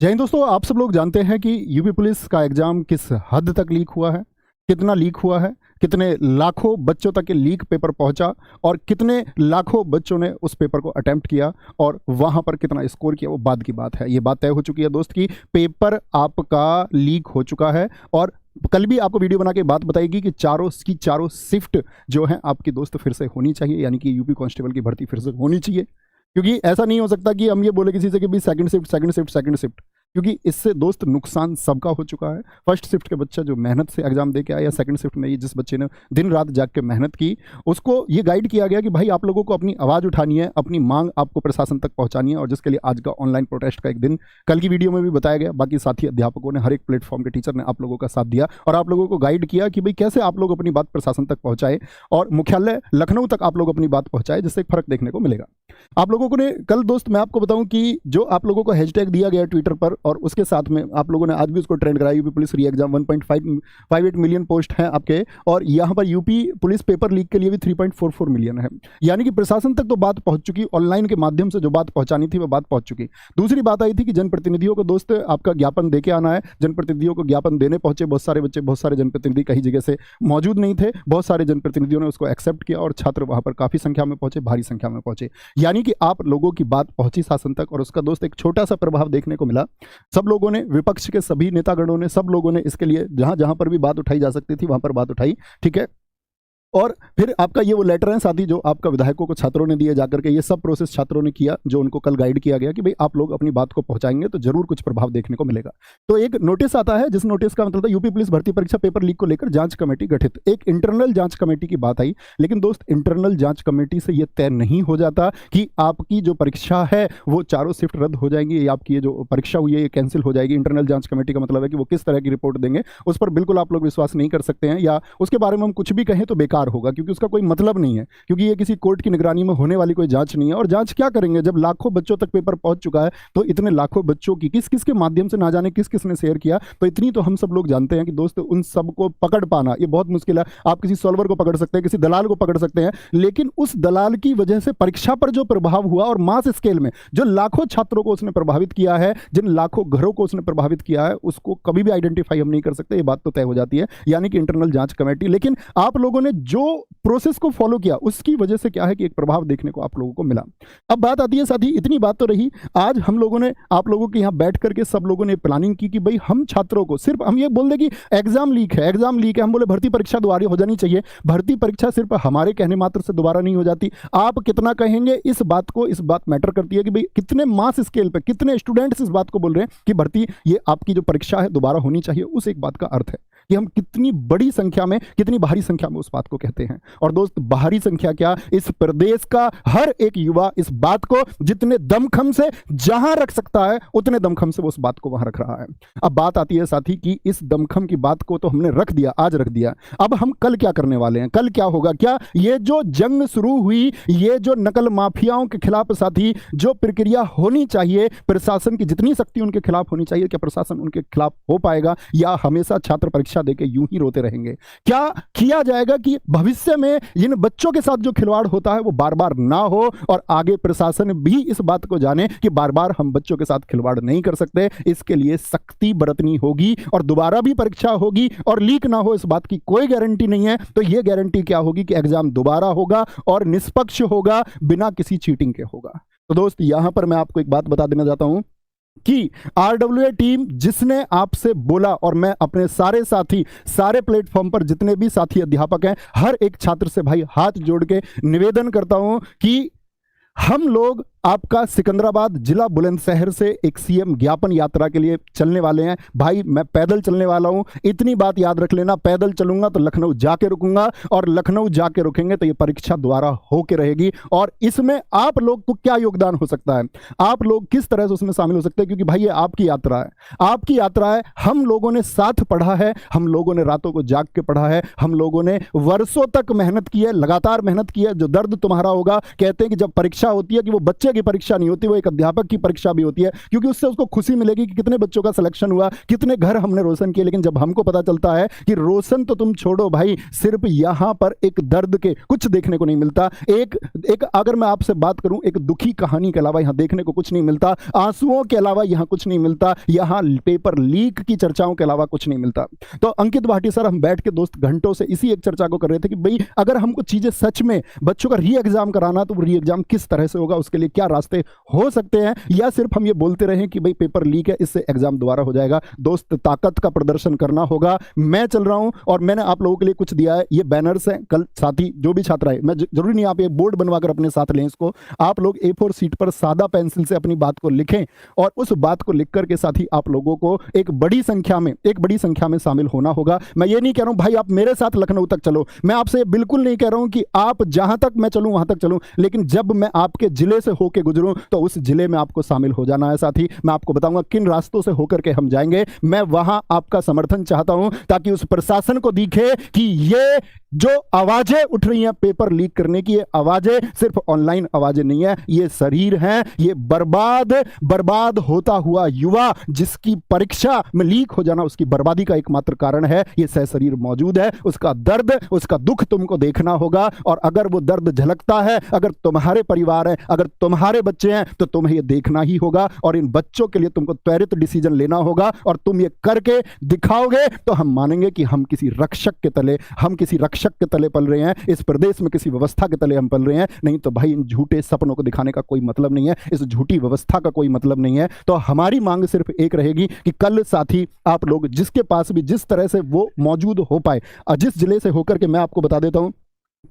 जय हिंद दोस्तों, आप सब लोग जानते हैं कि यूपी पुलिस का एग्जाम किस हद तक लीक हुआ है, कितना लीक हुआ है, कितने लाखों बच्चों तक ये लीक पेपर पहुंचा और कितने लाखों बच्चों ने उस पेपर को अटेम्प्ट किया और वहां पर कितना स्कोर किया, वो बाद की बात है। ये बात तय हो चुकी है दोस्त कि पेपर आपका लीक हो चुका है और कल भी आपको वीडियो बना के बात बताएगी कि चारों शिफ्ट जो है आपकी दोस्त फिर से होनी चाहिए, यानी कि यूपी कांस्टेबल की भर्ती फिर से होनी चाहिए। क्योंकि ऐसा नहीं हो सकता कि हम ये बोले किसी से कि भी second shift second shift second shift, क्योंकि इससे दोस्त नुकसान सबका हो चुका है। फर्स्ट शिफ्ट के बच्चा जो मेहनत से एग्जाम दे के आया, या सेकंड शिफ्ट में ये जिस बच्चे ने दिन रात जाग के मेहनत की, उसको ये गाइड किया गया कि भाई आप लोगों को अपनी आवाज़ उठानी है, अपनी मांग आपको प्रशासन तक पहुंचानी है, और जिसके लिए आज का ऑनलाइन प्रोटेस्ट का एक दिन कल की वीडियो में भी बताया गया। बाकी साथी अध्यापकों ने, हर एक प्लेटफॉर्म के टीचर ने आप लोगों का साथ दिया और आप लोगों को गाइड किया कि भाई कैसे आप लोग अपनी बात प्रशासन तक पहुंचाए और मुख्यालय लखनऊ तक आप लोग अपनी बात पहुंचाए, जिससे एक फर्क देखने को मिलेगा। आप लोगों को ने कल दोस्त मैं आपको बताऊं कि जो आप लोगों को हैशटैग दिया गया ट्विटर पर और उसके साथ में आप लोगों ने आज भी उसको ट्रेंड कराया, यूपी पुलिस री एग्जाम 1.58 मिलियन पोस्ट हैं आपके, और यहाँ पर यूपी पुलिस पेपर लीक के लिए भी 3.44 मिलियन है। यानी कि प्रशासन तक तो बात पहुंच चुकी, ऑनलाइन के माध्यम से जो बात पहुंचानी थी वो बात पहुंच चुकी। दूसरी बात आई थी कि जनप्रतिनिधियों को दोस्त आपका ज्ञापन देके आना है। जनप्रतिनिधियों को ज्ञापन देने पहुंचे बहुत सारे बच्चे, बहुत सारे जनप्रतिनिधि कई जगह से मौजूद नहीं थे, बहुत सारे जनप्रतिनिधियों ने उसको एक्सेप्ट किया और छात्र वहां पर काफी संख्या में पहुंचे, भारी संख्या में पहुंचे। यानी कि आप लोगों की बात पहुंची शासन तक और उसका दोस्त एक छोटा सा प्रभाव देखने को मिला। सब लोगों ने, विपक्ष के सभी नेतागणों ने, सब लोगों ने इसके लिए जहां जहां पर भी बात उठाई जा सकती थी वहां पर बात उठाई, ठीक है। और फिर आपका ये वो लेटर है साथी जो आपका विधायकों को छात्रों ने दिए जाकर के, ये सब प्रोसेस छात्रों ने किया, जो उनको कल गाइड किया गया कि भाई आप लोग अपनी बात को पहुंचाएंगे तो जरूर कुछ प्रभाव देखने को मिलेगा। तो एक नोटिस आता है, जिस नोटिस का मतलब था यूपी पुलिस भर्ती परीक्षा पेपर लीक को लेकर जांच कमेटी गठित। एक इंटरनल जांच कमेटी की बात आई, लेकिन दोस्त इंटरनल जांच कमेटी से यह तय नहीं हो जाता कि आपकी जो परीक्षा है वो चारों शिफ्ट रद्द हो जाएंगी, या आपकी ये जो परीक्षा हुई है ये कैंसिल हो जाएगी। इंटरनल जांच कमेटी का मतलब है कि वो किस तरह की रिपोर्ट देंगे उस पर बिल्कुल आप लोग विश्वास नहीं कर सकते हैं, या उसके बारे में हम कुछ भी कहें तो बेकार होगा, क्योंकि उसका कोई मतलब नहीं है, क्योंकि ये किसी कोर्ट की निगरानी में होने वाली कोई जांच नहीं है। और जांच क्या करेंगे जब लाखों बच्चों तक पेपर पहुंच चुका है, तो इतने लाखों बच्चों की किस किस के माध्यम से ना जाने किस किस ने शेयर किया, तो इतनी तो हम सब लोग जानते हैं कि दोस्त उन सबको पकड़ पाना ये बहुत मुश्किल है। आप किसी सॉल्वर को पकड़ सकते हैं, किसी दलाल को पकड़ सकते हैं, लेकिन उस दलाल की वजह से परीक्षा पर जो प्रभाव हुआ और मास स्केल में जो लाखों छात्रों को उसने प्रभावित किया है, जिन लाखों घरों को उसने प्रभावित किया है, उसको कभी भी आइडेंटिफाई हम नहीं कर सकते। ये बात तो तय हो जाती है, यानी कि इंटरनल जांच कमेटी। लेकिन आप लोगों ने जो प्रोसेस को फॉलो किया उसकी वजह से क्या है कि एक प्रभाव देखने को आप लोगों को मिला। अब बात आती है साथी, इतनी बात तो रही, आज हम लोगों ने आप लोगों के यहाँ बैठ करके सब लोगों ने प्लानिंग की कि भाई हम छात्रों को सिर्फ हम ये बोल दें कि एग्जाम लीक है, एग्जाम लीक है, हम बोले भर्ती परीक्षा दोबारा हो जानी चाहिए। भर्ती परीक्षा सिर्फ हमारे कहने मात्र से दोबारा नहीं हो जाती, आप कितना कहेंगे इस बात मैटर करती है कि भाई कितने मास स्केल पे कितने स्टूडेंट्स इस बात को बोल रहे हैं कि भर्ती ये आपकी जो परीक्षा है दोबारा होनी चाहिए। उस एक बात का अर्थ है कि हम कितनी बड़ी संख्या में, कितनी भारी संख्या में उस बात को कहते हैं। और दोस्त बाहरी संख्या क्या, इस प्रदेश का हर एक युवा इस बात को जितने दमखम से जहां रख सकता है उतने दमखम से वो उस बात को वहां रख रहा है। अब बात आती है साथी कि इस दमखम की बात को तो हमने रख दिया, आज रख दिया, अब हम कल क्या करने वाले हैं, कल क्या होगा। क्या ये जो जंग शुरू हुई, ये जो नकल माफियाओं के खिलाफ साथी जो प्रक्रिया होनी चाहिए, प्रशासन की जितनी शक्ति उनके खिलाफ होनी चाहिए, क्या प्रशासन उनके खिलाफ हो पाएगा, या हमेशा छात्र परीक्षा देके यूं ही रोते रहेंगे। क्या किया जाएगा कि भविष्य में इन बच्चों के साथ जो खिलवाड़ होता है वो बार बार ना हो, और आगे प्रशासन भी इस बात को जाने कि बार बार हम बच्चों के साथ खिलवाड़ नहीं कर सकते। इसके लिए सख्ती बरतनी होगी और दोबारा भी परीक्षा होगी, और लीक ना हो इस बात की कोई गारंटी नहीं है। तो यह गारंटी क्या होगी कि एग्जाम दोबारा होगा और निष्पक्ष होगा, बिना किसी चीटिंग के होगा। तो दोस्त यहां पर मैं आपको एक बात बता देना चाहता हूं कि आरडब्ल्यूए टीम जिसने आपसे बोला, और मैं अपने सारे साथी, सारे प्लेटफॉर्म पर जितने भी साथी अध्यापक हैं, हर एक छात्र से भाई हाथ जोड़ के निवेदन करता हूं कि हम लोग आपका सिकंदराबाद जिला बुलंदशहर से एक सीएम ज्ञापन यात्रा के लिए चलने वाले हैं। भाई मैं पैदल चलने वाला हूं, इतनी बात याद रख लेना, पैदल चलूंगा तो लखनऊ जाके रुकूंगा, और लखनऊ जाके रुकेंगे तो ये परीक्षा दोबारा होके रहेगी। और इसमें आप लोग को क्या योगदान हो सकता है, आप लोग किस तरह से उसमें शामिल हो सकते हैं, क्योंकि भाई ये आपकी यात्रा है, आपकी यात्रा है। हम लोगों ने साथ पढ़ा है, हम लोगों ने रातों को जाग के पढ़ा है, हम लोगों ने वर्षों तक मेहनत की है, लगातार मेहनत की है। जो दर्द तुम्हारा होगा, कहते हैं कि जब परीक्षा होती है कि वो बच्चे की परीक्षा नहीं होती, वो एक अध्यापक की परीक्षा भी होती है, क्योंकि उससे उसको खुशी मिलेगी कि कितने बच्चों का सिलेक्शन हुआ, कितने घर हमने रोशन किए। लेकिन जब हमको पता चलता है कि रोशन तो तुम छोड़ो भाई, सिर्फ यहां पर एक दर्द के कुछ देखने को नहीं मिलता, एक अगर मैं आपसे बात करूं, एक दुखी कहानी के अलावा यहां देखने को कुछ नहीं मिलता, आंसुओं के अलावा यहां कुछ नहीं मिलता, यहां पेपर लीक की चर्चाओं के अलावा कुछ नहीं मिलता। तो अंकित भाटी सर, हम बैठ के दोस्त घंटों से इसी एक चर्चा को कर रहे थे कि भाई अगर हमको चीजें सच में बच्चों का री एग्जाम कराना, तो री एग्जाम किस तरह से होगा, उसके लिए क्या रास्ते हो सकते हैं, या सिर्फ हम ये बोलते रहे कि भाई पेपर लीक है, इससे एग्जाम दोबारा हो जाएगा। दोस्त, ताकत का प्रदर्शन करना होगा। मैं चल रहा हूं और मैंने आप लोगों के लिए कुछ दिया है, ये बैनर्स हैं। कल साथी जो भी छात्र आए, मैं जरूरी नहीं आप ये बोर्ड बनवाकर अपने साथ लें इसको, आप लोग A4 शीट पर सादा पेंसिल से अपनी बात को लिखें, और उस बात को लिख करके साथ ही आप लोगों को एक बड़ी संख्या में शामिल होना होगा। मैं ये नहीं कह रहा हूं भाई आप मेरे साथ लखनऊ तक चलो, मैं आपसे बिल्कुल नहीं कह रहा हूं कि आप जहां तक मैं चलूं वहां तक चलूं, लेकिन जब मैं आपके जिले से होकर गुजरूं तो उस जिले में आपको शामिल हो जाना है। साथ ही मैं आपको बताऊंगा किन रास्तों से होकर के हम जाएंगे। मैं वहां आपका समर्थन चाहता हूं, ताकि उस प्रशासन को दिखे कि ये जो आवाजें उठ रही हैं पेपर लीक करने की, ये आवाजें सिर्फ ऑनलाइन आवाजें नहीं है, ये शरीर हैं, ये बर्बाद होता हुआ युवा जिसकी परीक्षा में लीक हो जाना उसकी बर्बादी का एकमात्र कारण है, ये सशरीर मौजूद है। उसका दर्द, उसका दुख तुमको देखना होगा, और अगर वो दर्द झलकता है, अगर तुम्हारे परिवार है, अगर तुम्हारे बच्चे हैं, तो तुम्हें ये देखना ही होगा, और इन बच्चों के लिए तुमको त्वरित डिसीजन लेना होगा, और तुम ये करके दिखाओगे तो हम मानेंगे कि हम किसी रक्षक के तले पल रहे हैं, इस प्रदेश में किसी व्यवस्था के तले हम पल रहे हैं। नहीं तो भाई इन झूठे सपनों को दिखाने का कोई मतलब नहीं है, इस झूठी व्यवस्था का कोई मतलब नहीं है। तो हमारी मांग सिर्फ एक रहेगी कि कल साथी आप लोग जिसके पास भी जिस तरह से वो मौजूद हो पाए, जिस जिले से होकर के, मैं आपको बता देता हूं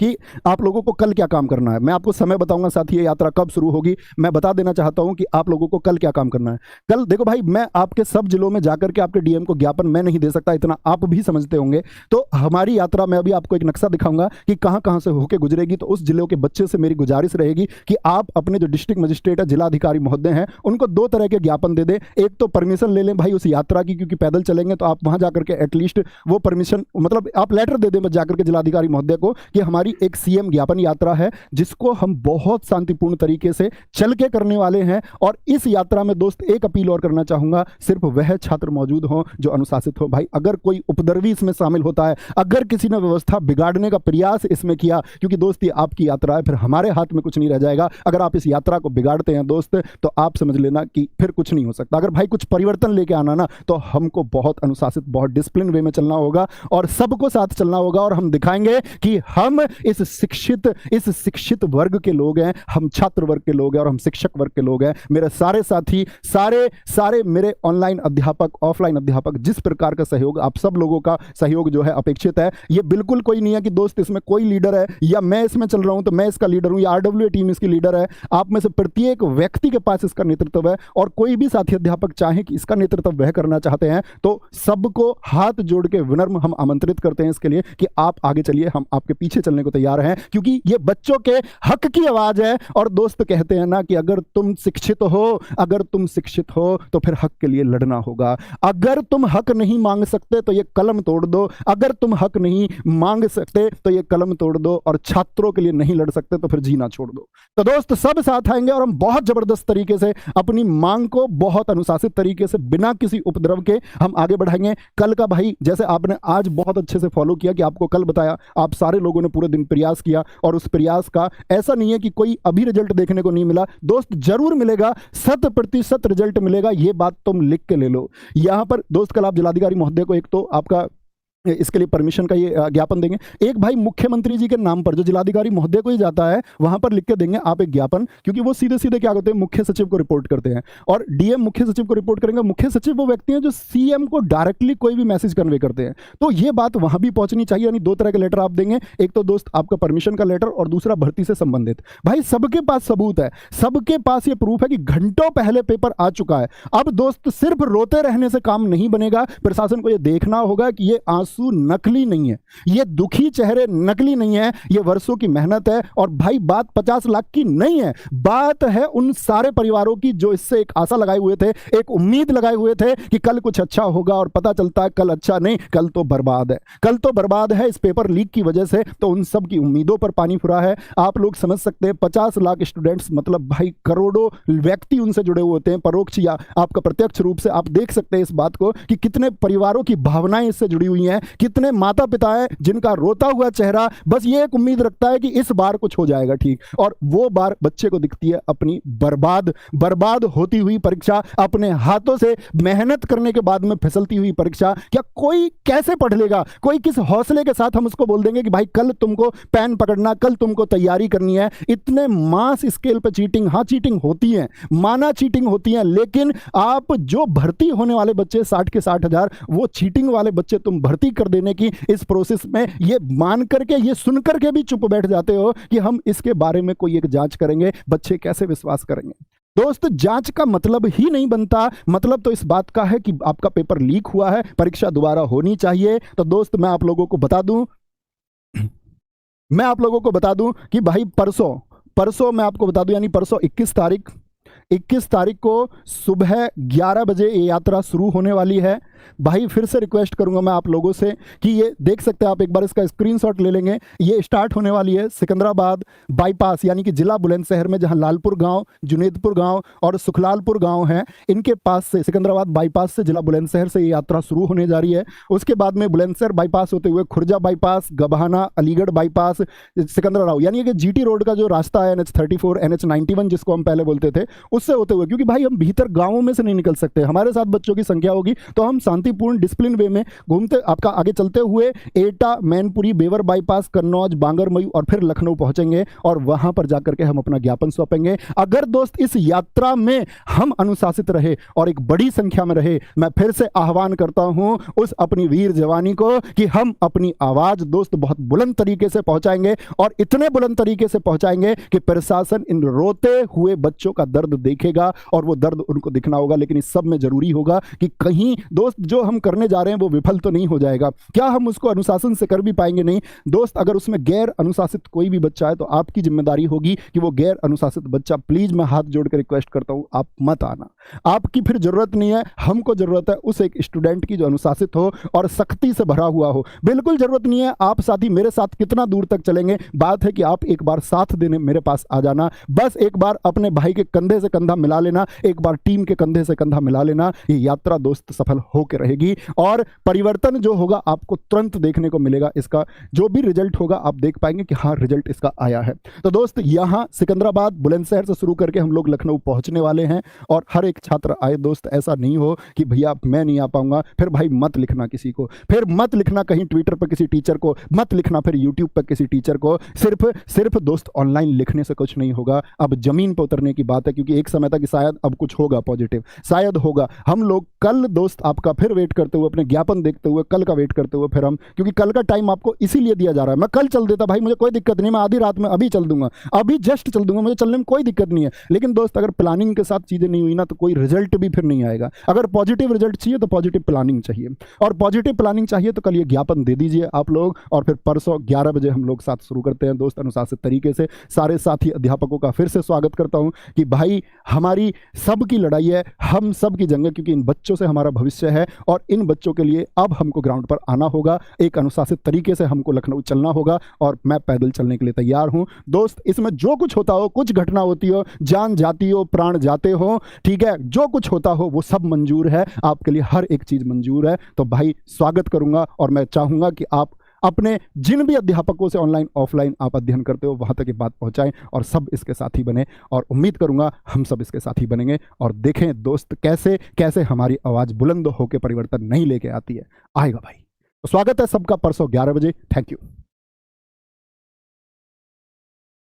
कि आप लोगों को कल क्या काम करना है। मैं आपको समय बताऊंगा साथी, ये यात्रा कब शुरू होगी, मैं बता देना चाहता हूं कि आप लोगों को कल क्या काम करना है। कल देखो भाई, मैं आपके सब जिलों में जाकर के आपके डीएम को ज्ञापन मैं नहीं दे सकता, इतना आप भी समझते होंगे। तो हमारी यात्रा में अभी आपको एक नक्शा दिखाऊंगा कि कहां कहां से होकर गुजरेगी। तो उस जिलों के बच्चे से मेरी गुजारिश रहेगी कि आप अपने जो डिस्ट्रिक्ट मजिस्ट्रेट है, जिलाधिकारी महोदय हैं, उनको 2 तरह के ज्ञापन दे दें। एक तो परमिशन ले लें भाई उस यात्रा की, क्योंकि पैदल चलेंगे तो आप वहां जाकर के एटलीस्ट वो परमिशन, मतलब आप लेटर दे दें जाकर के जिलाधिकारी महोदय को कि हमारी एक सीएम ज्ञापन यात्रा है, जिसको हम बहुत शांतिपूर्ण तरीके से चल के करने वाले हैं। और इस यात्रा में दोस्त एक अपील और करना चाहूंगा, सिर्फ वह छात्र मौजूद हो जो अनुशासित हो। भाई अगर कोई उपद्रवी इसमें शामिल होता है, अगर किसी ने व्यवस्था बिगाड़ने का प्रयास इसमें किया, क्योंकि दोस्त ये आपकी यात्रा है, फिर हमारे हाथ में कुछ नहीं रह जाएगा। अगर आप इस यात्रा को बिगाड़ते हैं दोस्त, तो आप समझ लेना कि फिर कुछ नहीं हो सकता। अगर भाई कुछ परिवर्तन लेके आना ना, तो हमको बहुत अनुशासित, बहुत डिसिप्लिन वे में चलना होगा, और सबको साथ चलना होगा, और हम दिखाएंगे कि हम इस शिक्षित वर्ग के लोग हैं, हम छात्र वर्ग के लोग हैं, और हम शिक्षक वर्ग के लोग हैं। मेरे सारे साथी, सारे मेरे ऑनलाइन अध्यापक, ऑफलाइन अध्यापक, जिस प्रकार का सहयोग, आप सब लोगों का सहयोग जो है अपेक्षित है। ये बिल्कुल कोई नहीं है कि दोस्त इसमें कोई लीडर है, या मैं इसमें चल रहा हूं तो मैं इसका लीडर हूं, या आरडब्ल्यू टीम इसकी लीडर है। आप में से प्रत्येक व्यक्ति के पास इसका नेतृत्व है, और कोई भी साथी अध्यापक चाहे कि इसका नेतृत्व वह करना चाहते हैं, तो सबको हाथ जोड़ के विनम्र हम आमंत्रित करते हैं इसके लिए कि आप आगे चलिए, हम आपके पीछे चलने को तैयार हैं, क्योंकि ये बच्चों के हक की आवाज है। और दोस्त कहते हैं ना कि अगर तुम शिक्षित हो तो फिर हक के लिए लड़ना होगा। अगर तुम हक नहीं मांग सकते तो ये कलम तोड़ दो, अगर तुम हक नहीं मांग सकते तो ये कलम तोड़ दो, और छात्रों के लिए नहीं लड़ सकते तो फिर जीना छोड़ दो। तो दोस्त सब साथ आएंगे, और हम बहुत जबरदस्त तरीके से अपनी मांग को बहुत अनुशासित तरीके से, बिना किसी उपद्रव के हम आगे बढ़ाएंगे। कल का भाई, जैसे आपने आज बहुत अच्छे से फॉलो किया कि आपको कल बताया, आप सारे लोगों ने पूरे दिन प्रयास किया, और उस प्रयास का ऐसा नहीं है कि कोई अभी रिजल्ट देखने को नहीं मिला। दोस्त जरूर मिलेगा, 100% रिजल्ट मिलेगा, ये बात तुम लिख के ले लो। यहां पर दोस्त कल आप जिलाधिकारी महोदय को एक तो आपका इसके लिए परमिशन का ये ज्ञापन देंगे, एक भाई मुख्यमंत्री जी के नाम पर जो जिलाधिकारी महोदय को ही जाता है, वहां पर लिख के देंगे आप एक ज्ञापन, क्योंकि वो सीधे सीधे क्या करते हैं, मुख्य सचिव को रिपोर्ट करते हैं, और डीएम मुख्य सचिव को रिपोर्ट करेंगे। मुख्य सचिव वो व्यक्ति हैं जो सीएम को डायरेक्टली कोई भी मैसेज कन्वे करते हैं, तो ये बात वहां भी पहुंचनी चाहिए। यानी 2 तरह के लेटर आप देंगे, एक तो दोस्त आपका परमिशन का लेटर, और दूसरा भर्ती से संबंधित। भाई सबके पास सबूत है, सबके पास ये प्रूफ है कि घंटों पहले पेपर आ चुका है। अब दोस्त सिर्फ रोते रहने से काम नहीं बनेगा, प्रशासन को ये देखना होगा कि ये आंसू नकली नहीं है, ये दुखी चेहरे नकली नहीं है, ये वर्षों की मेहनत है। और भाई बात 50 लाख की नहीं है, बात है उन सारे परिवारों की जो इससे एक आशा लगाए हुए थे, एक उम्मीद लगाए हुए थे कि कल कुछ अच्छा होगा, और पता चलता है कल अच्छा नहीं, कल तो बर्बाद है, कल तो बर्बाद है इस पेपर लीक की वजह से। तो उन सब की उम्मीदों पर पानी फुरा है। आप लोग समझ सकते हैं 50 लाख स्टूडेंट्स मतलब भाई करोड़ों व्यक्ति उनसे जुड़े हुए होते हैं, परोक्ष या आपका प्रत्यक्ष रूप से। आप देख सकते हैं इस बात को कि कितने परिवारों की भावनाएं इससे जुड़ी हुई हैं, कितने माता पिता हैं जिनका रोता हुआ चेहरा बस ये एक उम्मीद रखता है कि इस बार कुछ हो जाएगा ठीक, और वो बार बच्चे को दिखती है अपनी बर्बाद होती हुई परीक्षा, अपने हाथों से मेहनत करने के बाद में फिसलती हुई परीक्षा। क्या कोई कैसे पढ़ लेगा, कोई किस हौसले के साथ हम उसको बोल देंगे कि भाई कल तुमको पेन पकड़ना, कल तुमको तैयारी करनी है। इतने मास स्केल पे चीटिंग, हाँ चीटिंग होती है, माना चीटिंग होती है, लेकिन आप जो भर्ती होने वाले बच्चे 60 के 60,000, वो चीटिंग वाले बच्चे तुम भर्ती कर देने की इस प्रोसेस में ये मान करके, ये सुन करके भी चुप बैठ जाते हो कि हम इसके बारे में कोई एक जांच करेंगे। बच्चे कैसे विश्वास करेंगे? दोस्त, जांच का मतलब ही नहीं बनता, मतलब तो इस बात का है कि आपका पेपर लीक हुआ है, परीक्षा दोबारा होनी चाहिए। तो दोस्त मैं आप लोगों को बता दूं कि भाई परसों मैं आपको बता दूं, यानी परसों 21 तारीख को सुबह 11 बजे ये यात्रा शुरू होने वाली है। भाई फिर से रिक्वेस्ट करूंगा मैं आप लोगों से कि ये देख सकते हैं आप, एक बार इसका स्क्रीनशॉट ले लेंगे। ये स्टार्ट होने वाली है सिकंदराबाद बाईपास, यानी कि जिला बुलंदशहर में जहां लालपुर गांव, जुनेदपुर गांव और सुखलालपुर गांव हैं, इनके पास से सिकंदराबाद बाईपास से जिला बुलंदशहर से ये यात्रा शुरू होने जा रही है। उसके बाद में बुलंदशहर बाईपास होते हुए खुर्जा बाईपास, गभाना, अलीगढ़ बाईपास, सिकंदराबाद, यानी कि जीटी रोड का जो रास्ता है NH34, NH91 जिसको हम पहले बोलते थे, उससे होते हुए, क्योंकि भाई हम भीतर गांवों में से नहीं निकल सकते, हमारे साथ बच्चों की संख्या होगी, तो हम शांतिपूर्ण डिसिप्लिन वे में घूमते आपका आगे चलते हुए एटा, मैनपुरी, बेवर बाईपास, कन्नौज, बांगरमऊ और फिर लखनऊ पहुंचेंगे, और वहां पर जाकर के हम अपना ज्ञापन सौंपेंगे। अगर दोस्त इस यात्रा में हम अनुशासित रहे और एक बड़ी संख्या में रहे, मैं फिर से आह्वान करता हूं उस अपनी वीर जवानी को कि हम अपनी आवाज दोस्त बहुत बुलंद तरीके से पहुंचाएंगे, और इतने बुलंद तरीके से पहुंचाएंगे कि प्रशासन इन रोते हुए बच्चों का दर्द देखेगा, और वो दर्द उनको दिखना होगा। लेकिन इस सब में जरूरी होगा कि कहीं दोस्त जो हम करने जा रहे हैं वो विफल तो नहीं हो जाएगा। क्या हम उसको अनुशासन से कर भी पाएंगे? नहीं दोस्त। अगर उसमें गैर अनुशासित कोई भी बच्चा है तो आपकी जिम्मेदारी होगी कि वो गैर अनुशासित बच्चा, प्लीज मैं हाथ जोड़कर रिक्वेस्ट करता हूं, आप मत आना। आपकी फिर जरूरत नहीं है, हमको जरूरत है उस एक स्टूडेंट की जो अनुशासित हो और सख्ती से भरा हुआ हो। बिल्कुल जरूरत नहीं है आप साथी मेरे साथ कितना दूर तक चलेंगे, बात है कि आप एक बार साथ देने मेरे पास आ जाना। बस एक बार अपने भाई के कंधे से कंधा मिला लेना, एक बार टीम के कंधे से कंधा मिला लेना, ये यात्रा दोस्त सफल होकर रहेगी, और परिवर्तन जो होगा आपको तुरंत देखने को मिलेगा। इसका जो भी रिजल्ट होगा आप देख पाएंगे कि हाँ रिजल्ट इसका आया है। तो दोस्त यहां सिकंदराबाद बुलंदशहर से शुरू करके हम लोग लखनऊ पहुंचने वाले हैं, और हर एक छात्र आए दोस्त। ऐसा नहीं हो कि भैया मैं नहीं आ पाऊंगा, फिर भाई मत लिखना किसी को, फिर मत लिखना कहीं ट्विटर पर किसी टीचर को, मत लिखना फिर यूट्यूब पर किसी टीचर को। सिर्फ दोस्त ऑनलाइन लिखने से कुछ नहीं होगा, अब जमीन पर उतरने की बात है, क्योंकि एक समय तक शायद अब कुछ होगा पॉजिटिव, शायद होगा। हम लोग कल दोस्त आपका फिर वेट करते हुए, अपने ज्ञापन देखते हुए, कल का वेट करते हुए फिर हम, क्योंकि कल का टाइम आपको इसीलिए दिया जा रहा है। मैं कल चल देता भाई, मुझे कोई दिक्कत नहीं, मैं आधी रात में अभी चल दूंगा, अभी जस्ट चल दूंगा, मुझे चलने में कोई दिक्कत नहीं है। लेकिन दोस्त अगर प्लानिंग के साथ चीजें नहीं हुई ना तो कोई रिजल्ट भी फिर नहीं आएगा। अगर पॉजिटिव रिजल्ट चाहिए तो पॉजिटिव प्लानिंग चाहिए, और पॉजिटिव प्लानिंग चाहिए तो कल ये ज्ञापन दे दीजिए आप लोग, और फिर परसों 11 बजे हम लोग साथ शुरू करते हैं दोस्त अनुशासित तरीके से। सारे साथी अध्यापकों का फिर से स्वागत करता हूं कि भाई हमारी सबकी लड़ाई है, हम सब की जंग है, क्योंकि इन बच्चों से हमारा भविष्य है, और इन बच्चों के लिए अब हमको ग्राउंड पर आना होगा, एक अनुशासित तरीके से हमको लखनऊ चलना होगा, और मैं पैदल चलने के लिए तैयार हूं दोस्त। इसमें जो कुछ होता हो, कुछ घटना होती हो, जान जाती हो, प्राण जाते हो, ठीक है, जो कुछ होता हो वो सब मंजूर है, आपके लिए हर एक चीज मंजूर है। तो भाई स्वागत करूंगा, और मैं चाहूंगा कि आप अपने जिन भी अध्यापकों से ऑनलाइन ऑफलाइन आप अध्ययन करते हो वहां तक ये बात पहुंचाएं, और सब इसके साथी बने, और उम्मीद करूंगा हम सब इसके साथी बनेंगे, और देखें दोस्त कैसे कैसे हमारी आवाज बुलंद होकर परिवर्तन नहीं लेके आती है, आएगा भाई। तो स्वागत है सबका परसों 11 बजे। Thank you.